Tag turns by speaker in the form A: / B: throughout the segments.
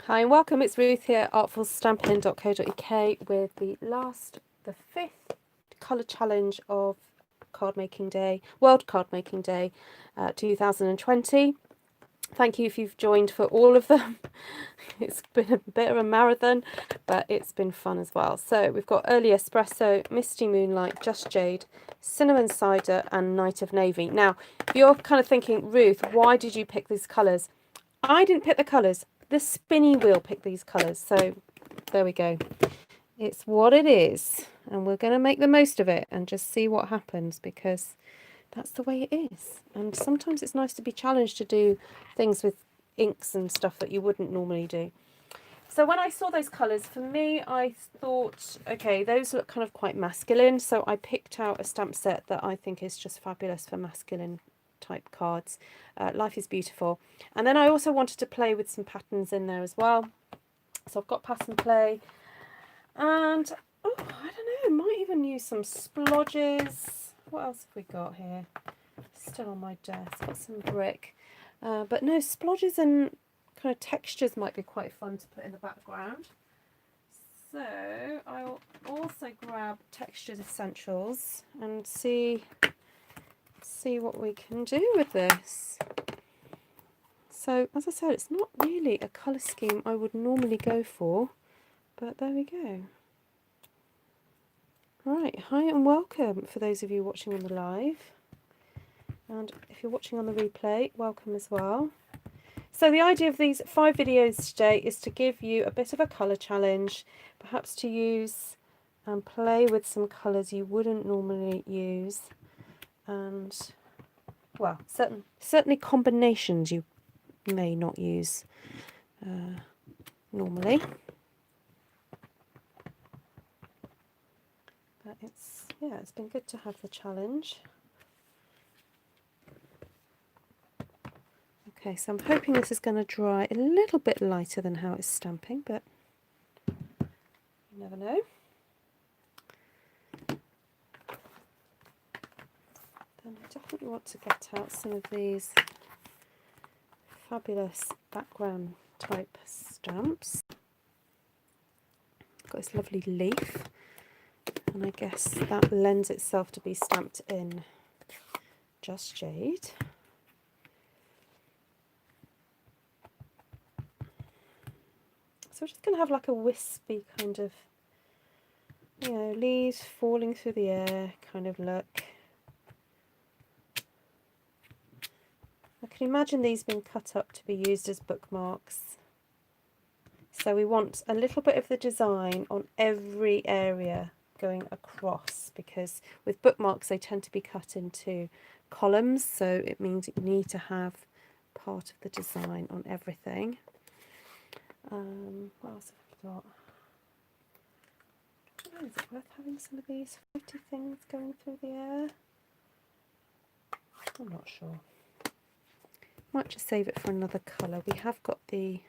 A: Hi and welcome, it's Ruth here, artfulstampin.co.uk with the fifth colour challenge of card making day, World Card Making Day 2020. Thank you if you've joined for all of them. It's been a bit of a marathon, but it's been fun as well. So we've got Early Espresso, Misty Moonlight, Just Jade, Cinnamon Cider and Night of Navy. Now, if you're kind of thinking, Ruth, why did you pick these colours? I didn't pick the colours. The spinny wheel picked these colours. So there we go. It's what it is. And we're going to make the most of it and just see what happens, because that's the way it is. And sometimes it's nice to be challenged to do things with inks and stuff that you wouldn't normally do. So when I saw those colours, for me, I thought, okay, those look kind of quite masculine. So I picked out a stamp set that I think is just fabulous for masculine type cards. Life is Beautiful. And then I also wanted to play with some patterns in there as well. So I've got Pattern Play. And, oh, I don't know, might even use some splodges. What else have we got here? Still on my desk. Got some brick. But no, splodges and kind of textures might be quite fun to put in the background. So I'll also grab Textured Essentials and see what we can do with this. So as I said, it's not really a colour scheme I would normally go for, but there we go. Right, hi and welcome for those of you watching on the live, and if you're watching on the replay, welcome as well. So the idea of these 5 videos today is to give you a bit of a colour challenge, perhaps to use and play with some colours you wouldn't normally use, and well, certainly combinations you may not use normally. But it's been good to have the challenge. Okay, so I'm hoping this is going to dry a little bit lighter than how it's stamping, but you never know. Then I definitely want to get out some of these fabulous background type stamps. Got this lovely leaf, and I guess that lends itself to be stamped in Just Jade. So we're just going to have like a wispy kind of, you know, leaves falling through the air kind of look. I can imagine these being cut up to be used as bookmarks. So we want a little bit of the design on every area going across, because with bookmarks they tend to be cut into columns, so it means you need to have part of the design on everything. What else have we got? Oh, is it worth having some of these floaty things going through the air? I'm not sure. Might just save it for another colour. We have got the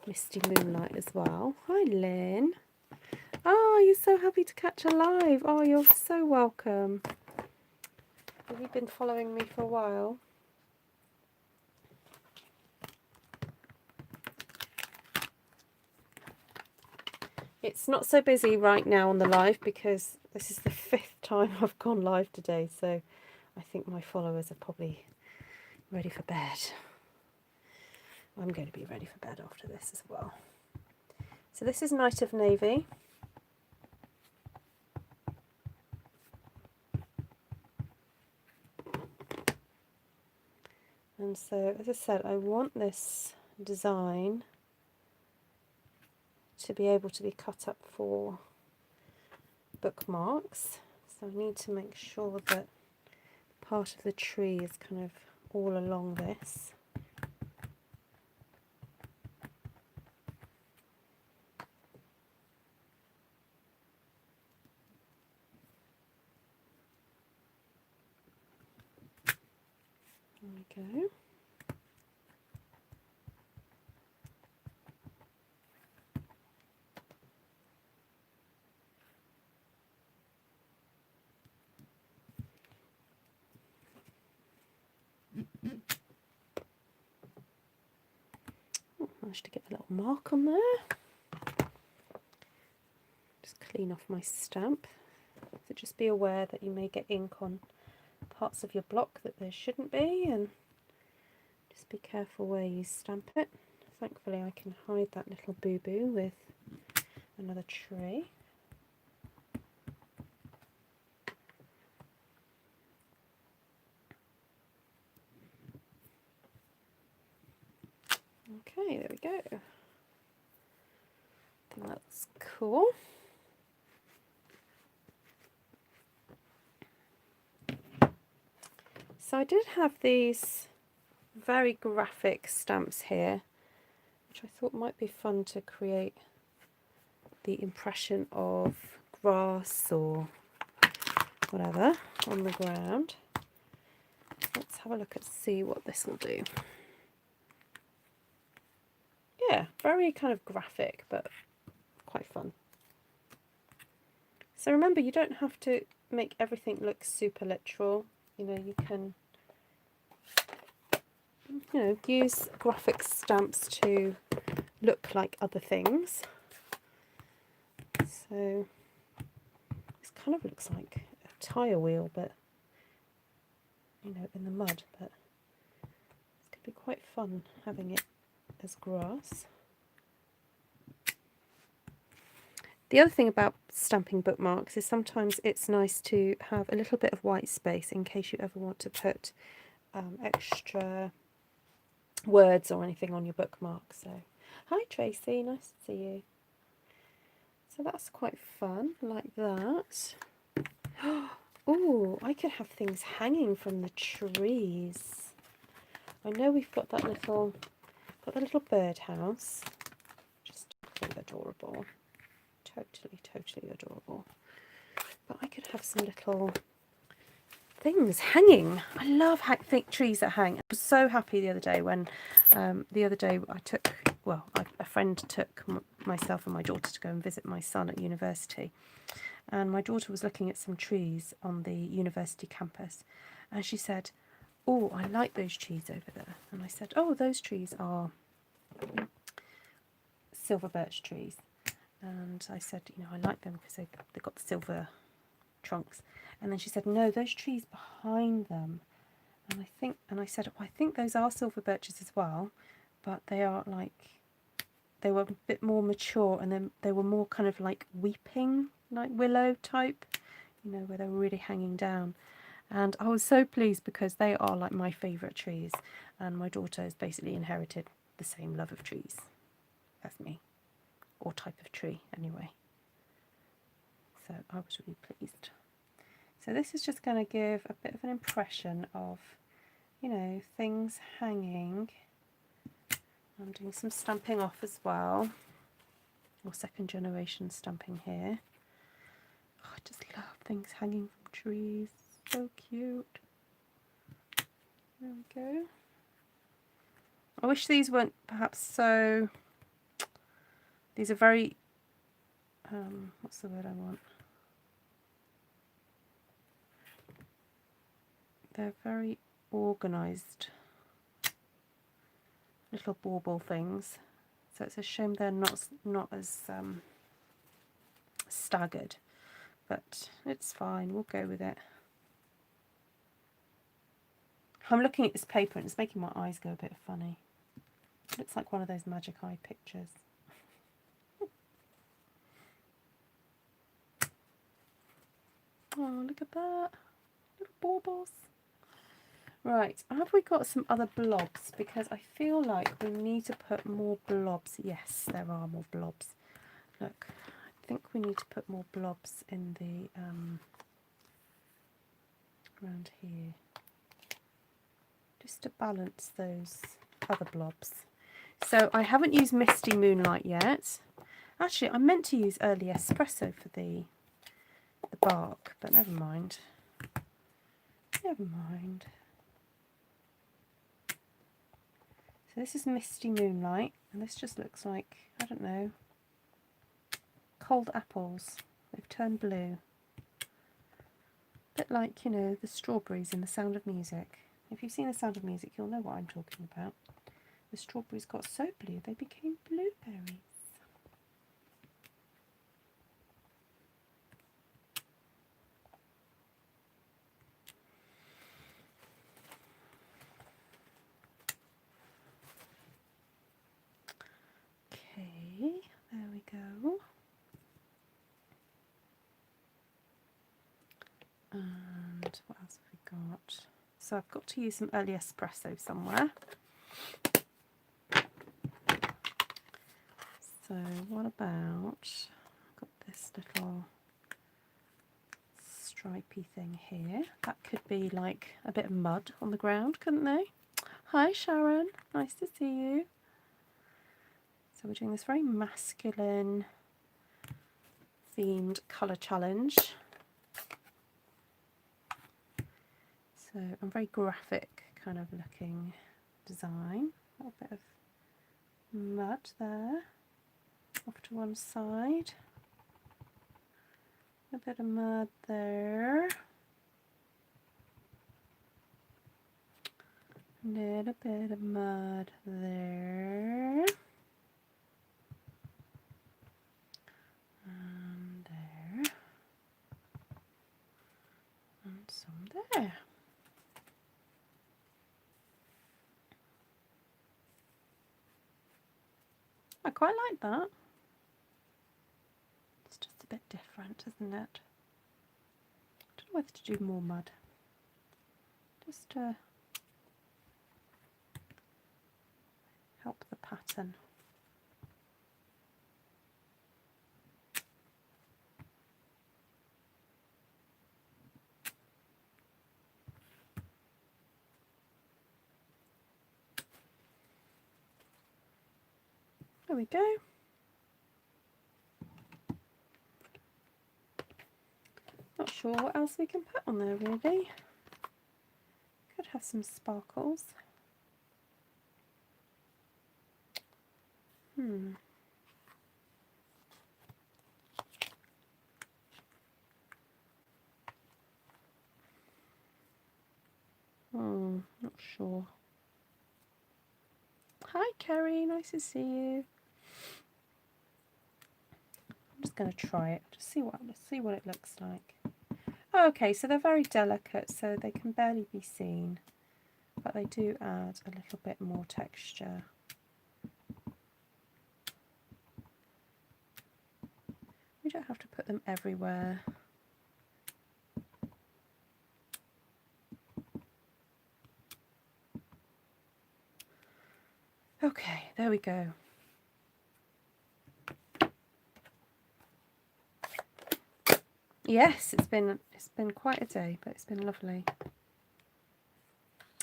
A: Misty Moonlight as well. Hi Lynn. Oh, you're so happy to catch a live. Oh, you're so welcome. Have you been following me for a while? It's not so busy right now on the live because this is the 5th time I've gone live today, so I think my followers are probably ready for bed. I'm going to be ready for bed after this as well. So this is Night of Navy. And so, as I said, I want this design to be able to be cut up for bookmarks. So I need to make sure that part of the tree is kind of all along this. There we go. managed to get a little mark on there. Just clean off my stamp. So just be aware that you may get ink on parts of your block that there shouldn't be, and just be careful where you stamp it. Thankfully I can hide that little boo-boo with another tree. Okay, there we go. I think that's cool. So I did have these very graphic stamps here, which I thought might be fun to create the impression of grass or whatever on the ground. Let's have a look and see what this will do. Yeah, very kind of graphic, but quite fun. So remember, you don't have to make everything look super literal. You know, you can, use graphic stamps to look like other things. So this kind of looks like a tyre wheel, but in the mud. But it's going to be quite fun having it as grass. The other thing about stamping bookmarks is sometimes it's nice to have a little bit of white space in case you ever want to put extra words or anything on your bookmark. So, hi Tracy, nice to see you. So that's quite fun, like that. Oh, I could have things hanging from the trees. I know we've got the little birdhouse. Just adorable. Totally adorable. But I could have some little things hanging. I love trees that hang. I was so happy the other day when a friend took myself and my daughter to go and visit my son at university, and my daughter was looking at some trees on the university campus, and she said, "Oh, I like those trees over there." And I said, "Oh, those trees are silver birch trees." And I said, I like them because they've got the silver trunks. And then she said, "No, those trees behind them." And I said, "Oh, I think those are silver birches as well, but they were a bit more mature, and then they were more kind of like weeping, like willow type, where they were really hanging down." And I was so pleased because they are like my favourite trees, and my daughter has basically inherited the same love of trees as me. Or type of tree anyway. So I was really pleased. So this is just going to give a bit of an impression of, things hanging. I'm doing some stamping off as well, or second generation stamping here. Oh, I just love things hanging from trees. So cute. There we go. I wish these weren't perhaps so... These are very, what's the word I want? They're very organised little bauble things. So it's a shame they're not as staggered, but it's fine. We'll go with it. I'm looking at this paper and it's making my eyes go a bit funny. It looks like one of those magic eye pictures. Oh, look at that. Little baubles. Right, have we got some other blobs? Because I feel like we need to put more blobs. Yes, there are more blobs. Look, I think we need to put more blobs in the, around here. Just to balance those other blobs. So I haven't used Misty Moonlight yet. Actually, I meant to use Early Espresso for the bark, but never mind. Never mind. So this is Misty Moonlight, and this just looks like, I don't know, cold apples. They've turned blue. A bit like, the strawberries in The Sound of Music. If you've seen The Sound of Music, you'll know what I'm talking about. The strawberries got so blue they became blueberries. Okay, there we go. And what else have we got? So I've got to use some early espresso somewhere. So what about, I've got this little stripy thing here. That could be like a bit of mud on the ground, couldn't they? Hi Sharon, nice to see you. So we're doing this very masculine themed colour challenge. So a very graphic kind of looking design. A little bit of mud there, off to one side. A bit of mud there. A little bit of mud there. And there. And some there. I quite like that. It's just a bit different, isn't it? I don't know whether to do more mud. Just to help the pattern. There we go. Not sure what else we can put on there really. Could have some sparkles. Not sure. Hi Kerry, nice to see you. I'm just going to try it, just see what it looks like. Oh, okay, so they're very delicate, so they can barely be seen, but they do add a little bit more texture. We don't have to put them everywhere. Okay, there we go. Yes, it's been quite a day, but it's been lovely.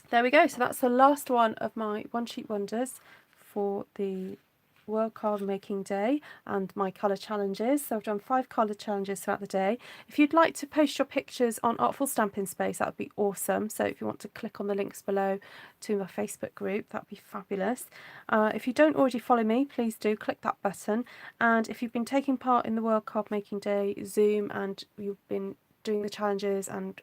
A: There we go. So that's the last one of my one sheet wonders for the World Card Making Day and my colour challenges. So I've done 5 colour challenges throughout the day. If you'd like to post your pictures on Artful Stampin Space, that would be awesome. So if you want to click on the links below to my Facebook group, that would be fabulous. If you don't already follow me, please do click that button. And if you've been taking part in the World Card Making Day Zoom and you've been doing the challenges and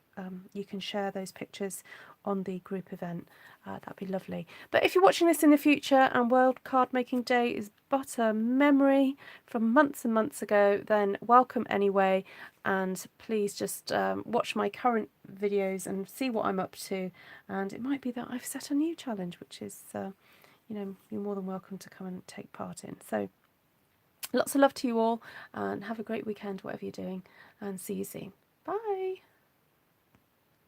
A: you can share those pictures on the group event, that'd be lovely. But if you're watching this in the future and World Card Making Day is but a memory from months and months ago, then welcome anyway, and please just watch my current videos and see what I'm up to, and it might be that I've set a new challenge, which is you know, you're more than welcome to come and take part in. So lots of love to you all, and have a great weekend whatever you're doing, and see you soon.